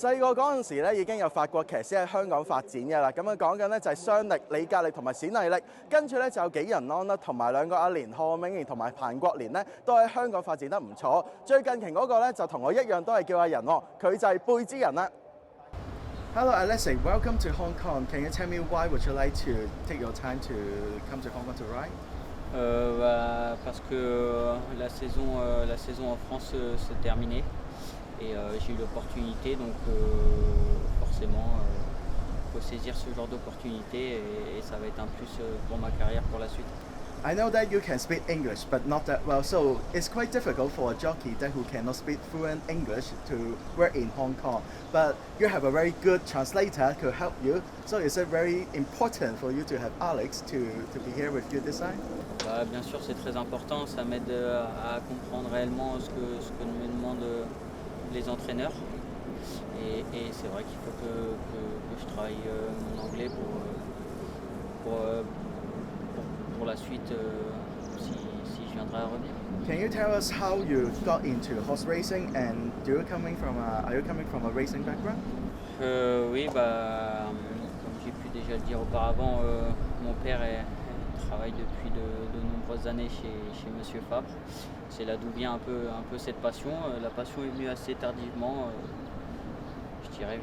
細個嗰陣時咧，已經有法國騎師喺香港發展嘅啦。咁樣講緊咧就係雙力、李格力同埋冼藝力，跟住咧就有紀仁安啦，同埋兩個阿連賀銘賢同埋彭國連咧，都喺香港發展得唔錯。最近期嗰個咧就同我一樣都係叫阿仁喎，佢就係貝之人啦。Hello, Alexei. Welcome to Hong Kong. Can you tell me why would you like to take your time to come to Hong Kong to ride? Parce que la saison en France se terminait et j'ai eu l'opportunité, donc forcément il faut saisir ce genre d'opportunité et ça va être un plus pour ma carrière pour la suite. I know that you can speak English, but not that well, so it's quite difficult for a jockey that who cannot speak fluent English to work in Hong Kong. But you have a very good translator to help you, so is it very important for you to have Alex to be here with you this time? Bien sûr, c'est très important, ça m'aide à comprendre réellement ce que me demandent les entraîneurs. Et c'est vrai qu'il faut que je travaille mon anglais pour la suite si je viendrai à revenir. Can you tell us how you got into horse racing and are you coming from a racing background? Oui, comme j'ai pu déjà le dire auparavant, mon père travaille depuis de nombreuses années chez Monsieur Fabre. C'est là d'où vient un peu cette passion. La passion est venue assez tardivement, je dirais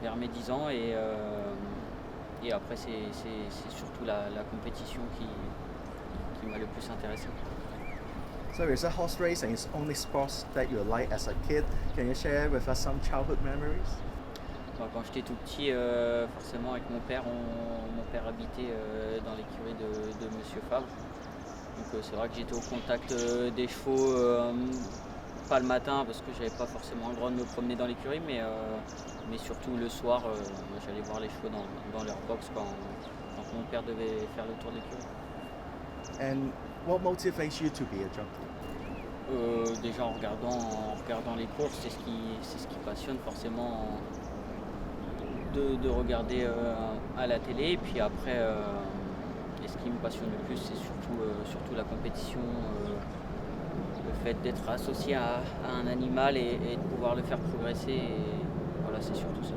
vers mes 10 ans et après c'est surtout la compétition qui m'a le plus intéressé. So is horse racing is only sports that you like as a kid? Can you share with us some childhood memories? Quand j'étais tout petit, forcément avec mon père habitait dans l'écurie de Monsieur Fabre. Donc c'est vrai que j'étais au contact des chevaux, pas le matin parce que j'avais pas forcément le droit de me promener dans l'écurie, mais surtout le soir, j'allais voir les chevaux dans leur box quand mon père devait faire le tour de l'écurie. And what motivates you to be a jockey? Déjà en regardant les courses, c'est ce qui passionne forcément de regarder à la télé. Et puis après, et ce qui me passionne le plus, c'est surtout la compétition, le fait d'être associé à un animal et de pouvoir le faire progresser. Et voilà, c'est surtout ça.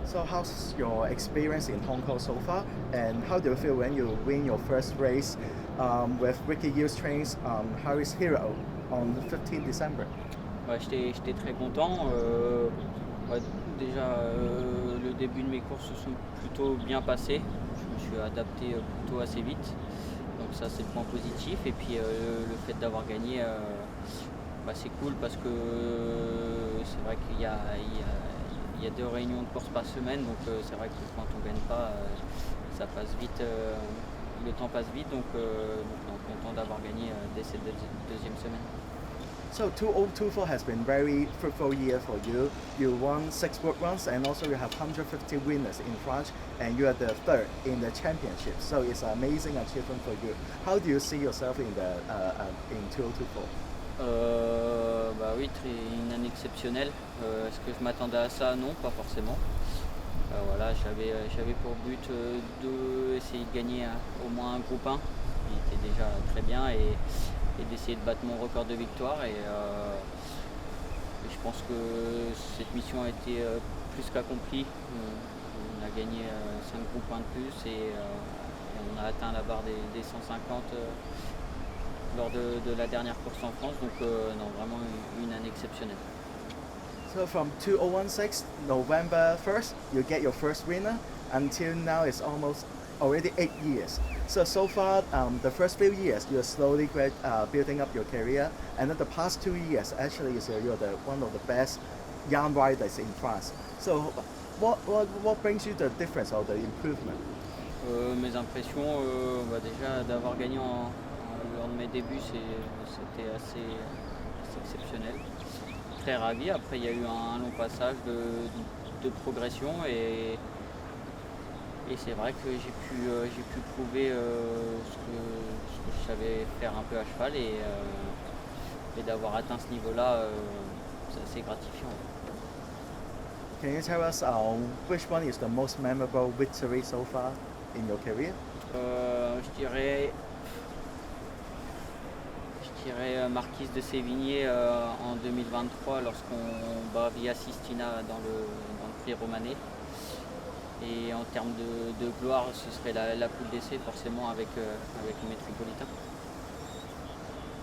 So how's your experience in Hong Kong so far, and how do you feel when you win your first race with Ricky Hughes trains Harry's Hero on 15 December? J'étais très content. Déjà, le début de mes courses se sont plutôt bien passées. Je me suis adapté plutôt assez vite. Donc ça, c'est le point positif. Et puis le fait d'avoir gagné, c'est cool parce que c'est vrai qu'il y a 2 réunions de course par semaine. Donc c'est vrai que quand on ne gagne pas, ça passe vite. Le temps passe vite. Donc on est content d'avoir gagné dès cette deuxième semaine. So 2024 has been very fruitful year for you. You won 6 World Runs and also you have 150 winners in France and you are the 3rd in the championship. So it's an amazing achievement for you. How do you see yourself in 2024? Oui, une année exceptionnelle. Est-ce que je m'attendais à ça? Non, pas forcément. Voilà, j'avais pour but d'essayer de gagner au moins un groupe 1, qui était déjà très bien, et d'essayer de battre mon record de victoire. Et je pense que cette mission a été plus qu'accomplie. On a gagné 5 groupes 1 de plus et on a atteint la barre des 150 lors de la dernière course en France. Donc non, vraiment une année exceptionnelle. So from 2016, November 1st, you get your first winner. Until now, it's already 8 years. So far, the first few years, you're slowly building up your career. And then the past 2 years, actually, you're one of the best young riders in France. So what brings you the difference or the improvement? Mes impressions, déjà d'avoir gagné lors de mes débuts, c'était assez exceptionnel. Très ravi. Après, il y a eu un long passage de progression et c'est vrai que j'ai pu prouver ce que je savais faire un peu à cheval et d'avoir atteint ce niveau-là, c'est assez gratifiant. Can you tell us which one is the most memorable victory so far in your career? Je dirais dirais Marquise de Sévigné en 2023 lorsqu'on bat Via Sistina dans le prix Romanée. Et en termes de gloire, ce serait la poule d'essai forcément avec le Métropolitain.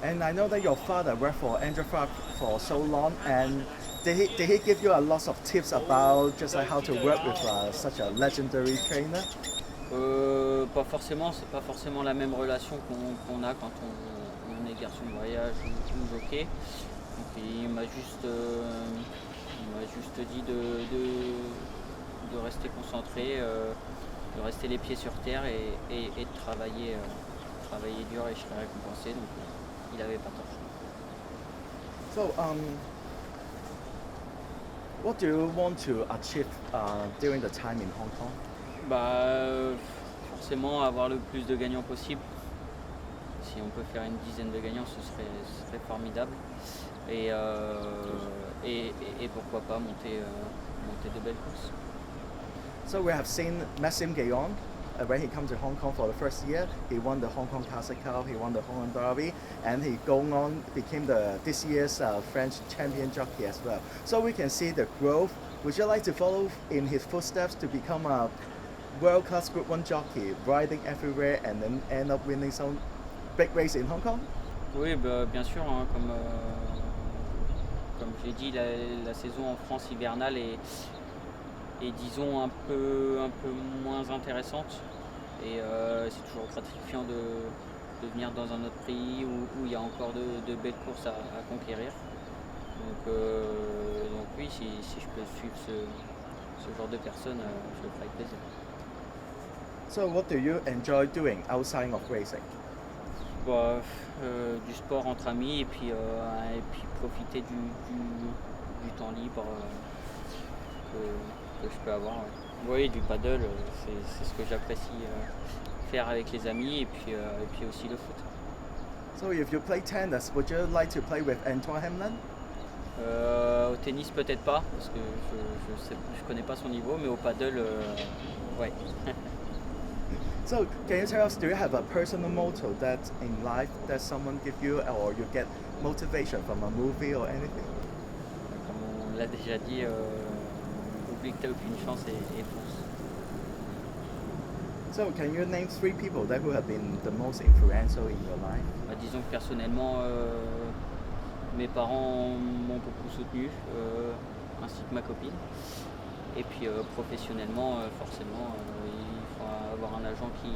And I know that your father worked for Andrew Farr for so long, and did he give you a lot of tips about just like how to work with such a legendary trainer? Pas forcément, c'est pas forcément la même relation qu'on a quand on est garçon de voyage ou jockey. Donc il m'a juste dit de rester concentré, de rester les pieds sur terre et de travailler dur et je serai récompensé. Donc il n'avait pas tort. So, what do you want to achieve during the time in Hong Kong? Forcément avoir le plus de gagnants possible. Si on peut faire une dizaine de gagnants, ce serait formidable. Et pourquoi pas monter de belles courses. So we have seen Maxime Guyon when he came to Hong Kong for the first year. He won the Hong Kong Classic Cup, he won the Hong Kong Derby, and he going on became this year's French champion jockey as well. So we can see the growth. Would you like to follow in his footsteps to become a world-class Group 1 jockey, riding everywhere and then end up winning some big race in Hong Kong? Oui, bien sûr, hein, comme je l'ai dit, la saison en France hivernale est disons un peu moins intéressante et c'est toujours gratifiant de venir dans un autre pays où il y a encore de belles courses à conquérir. Donc oui, si je peux suivre ce genre de personnes, je le ferai avec plaisir. So what do you enjoy doing outside of racing? Du sport entre amis et puis profiter du temps libre que je peux avoir. Oui, du paddle, c'est ce que j'apprécie faire avec les amis et puis aussi le foot. So if you play tennis, would you like to play with Antoine Hamlin? Au tennis peut-être pas parce que je connais pas son niveau, mais au paddle, ouais. So can you tell us, do you have a personal motto that in life that someone give you, or you get motivation from a movie or anything? Comme on l'a déjà dit, oublie que t'as aucune chance et fonce. So can you name 3 people that who have been the most influential in your life? Disons que personnellement, mes parents m'ont beaucoup soutenu, ainsi que ma copine. Et puis professionnellement, forcément, il faut avoir un agent qui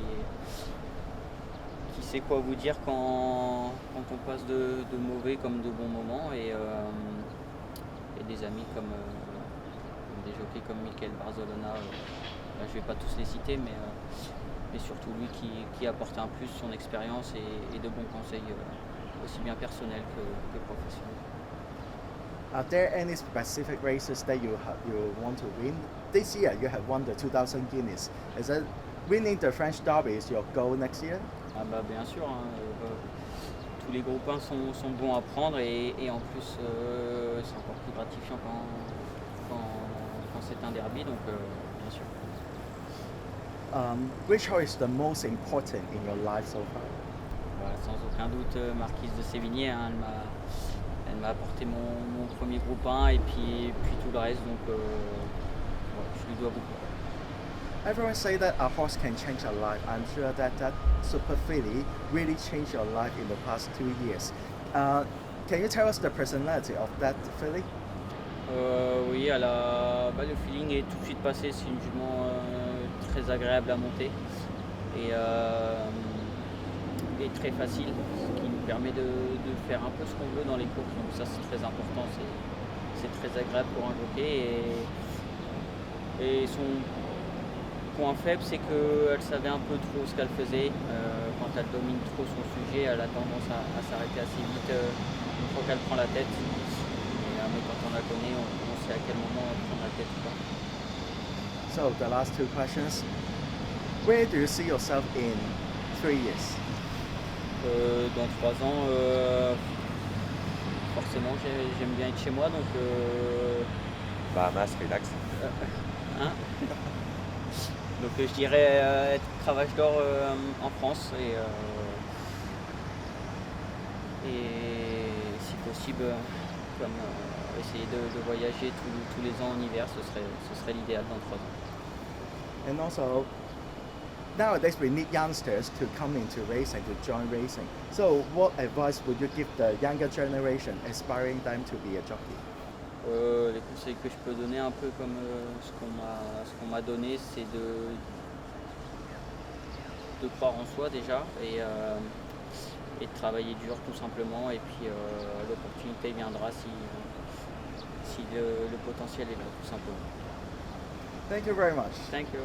sait quoi vous dire quand on passe de mauvais comme de bons moments et des amis comme des jockeys comme Michael Barzolona. Je ne vais pas tous les citer, mais surtout lui qui apporte un plus son expérience et de bons conseils aussi bien personnels que professionnels. Are there any specific races that you want to win? This year you have won the 2000 Guinness. Is that winning the French Derby is your goal next year? Bien sûr, hein, tous les groupes 1 sont bons à prendre et en plus c'est encore plus gratifiant quand c'est un derby, donc bien sûr. Which horse is the most important in your life so far? Sans aucun doute, Marquise de Sévigné, hein, elle m'a apporté mon premier groupe 1 et puis tout le reste, donc je lui dois beaucoup. Everyone say that a horse can change a life. I'm sure that Super Filly really changed your life in the past 2 years. Can you tell us the personality of that filly? Oui, le feeling est tout de suite passé. C'est une jument très agréable à monter et très facile, ce qui nous permet de faire un peu ce qu'on veut dans les courses. Donc ça, c'est très important. C'est très agréable pour un jockey et son point faible, c'est qu'elle savait un peu trop ce qu'elle faisait. Quand elle domine trop son sujet, elle a tendance à s'arrêter assez vite une fois qu'elle prend la tête. Mais quand on la connaît, on sait à quel moment prendre la tête ou pas. So the last 2 questions. Where do you see yourself in 3 years? Dans 3 ans, forcément, j'aime bien être chez moi, donc... Bahamas, relax. Hein donc je dirais être cravache d'or en France et si possible, comme essayer de voyager tous les ans en hiver, ce serait l'idéal dans 3 ans. And also, nowadays we need youngsters to come into racing, to join racing. So what advice would you give the younger generation, aspiring them to be a jockey? Les conseils que je peux donner, un peu comme ce qu'on m'a donné, c'est de croire en soi déjà et de travailler dur tout simplement, et puis l'opportunité viendra si le potentiel est là tout simplement. Thank you very much. Thank you.